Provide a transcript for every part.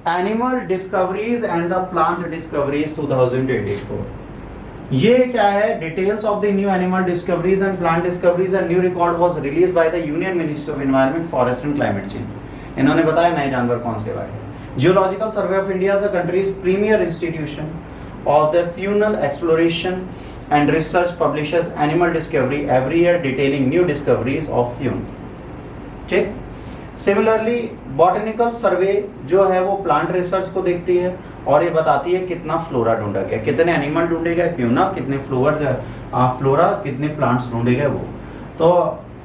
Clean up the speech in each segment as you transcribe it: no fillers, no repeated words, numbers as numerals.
Animal discoveries and the plant discoveries 2024। ये क्या है? Details of the new animal discoveries and plant discoveries and new record was release by the union ministry of environment, forest and climate change. इन्होंने बताया नए जानवर कौन से आए। Geological survey of India is the countries premier institution of the funnel exploration and research publishes animal discovery every year detailing new discoveries of Fune। ठीक। Similarly botanical survey जो है वो प्लांट रिसर्च को देखती है और ये बताती है कितना फ्लोरा ढूंढा गया, कितने एनिमल ढूंढे गए फ्यूना, कितने फ्लोरा, कितने प्लांट्स ढूंढे गए वो। तो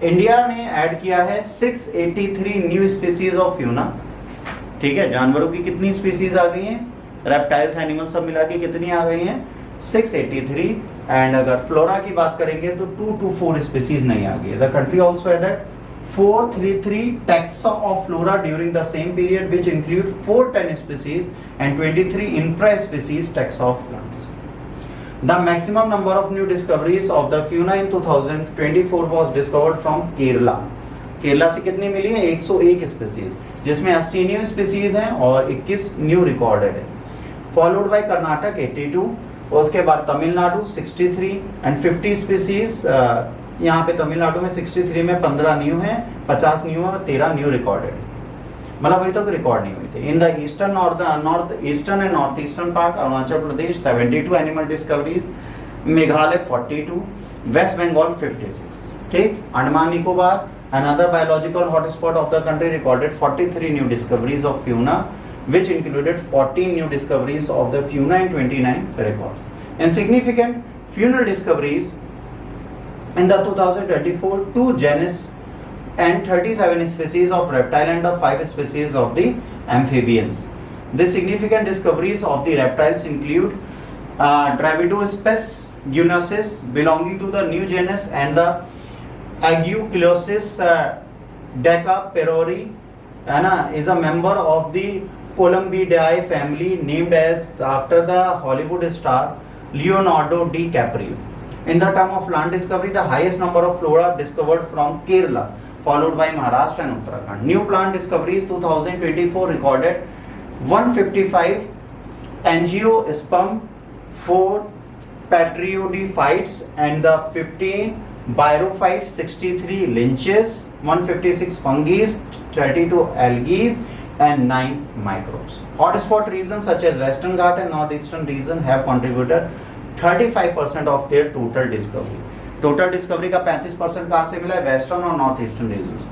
इंडिया ने ऐड किया है 683 न्यू स्पीसीज ऑफ फ्यूना। ठीक है, जानवरों की कितनी स्पीसीज आ गई हैं, रेप्टाइल्स एनिमल सब मिला के कितनी आ गई हैं? 683। एंड अगर फ्लोरा की बात करेंगे तो 2 to 4 स्पीसीज नहीं आ गई। The country also added 433 taxa of flora during the same period, which include 410 species and 23 infra-species taxa of plants. The maximum number of new discoveries of the fauna in 2024 was discovered from Kerala. Kerala से कितनी मिली है? 101 species, जिसमें 80 new species हैं और 21 new recorded है। Followed by Karnataka 82, उसके बाद Tamil Nadu 63 and 50 species. यहाँ पे तमिलनाडु में 63 में 15 न्यू हैं, 50 न्यू है और 13 न्यू रिकॉर्डेड। मतलब अभी तक रिकॉर्ड नहीं हुई थी। इन द ईस्टर्न और north eastern and north eastern part Arunachal Pradesh 72 animal discoveries, Meghalaya 42, West Bengal 56। ठीक। Andaman Nicobar another biological hotspot of the country recorded 43 new discoveries of fauna, which included 14 new discoveries of the fauna and 29 records. Insignificant faunal discoveries in the 2024, 2 genus and 37 species of reptile and the 5 species of the amphibians. The significant discoveries of the reptiles include Dravidospes guineensis belonging to the new genus and the Aguilosis decaperori, है ना, is a member of the Columbidae family named as after the Hollywood star Leonardo DiCaprio. In the term of plant discovery, the highest number of flora discovered from Kerala, followed by Maharashtra and Uttarakhand. New plant discoveries 2024 recorded 155 angiosperm, 4 patriodophytes and the 15 Birophytes, 63 lynches, 156 fungi, 32 algae and 9 microbes. Hotspot regions such as Western Ghat and Northeastern region have contributed 35% of their total discovery. Total discovery का 35% कहाँ से मिला है? Western और north eastern region से।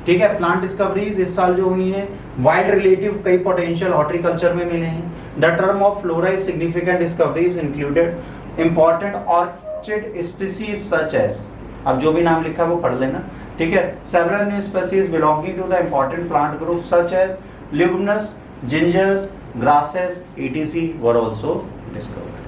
ठीक है। Plant discoveries इस साल जो हुई हैं, वाइल्ड रिलेटिव कई पोटेंशियल हॉर्टिकल्चर में मिले हैं। The term of flora is significant discoveries included important orchid species such as, अब जो भी नाम लिखा है वो पढ़ लेना। ठीक है। Several new species belonging to the important plant group such as luminous, gingers, grasses, etc. were also discovered.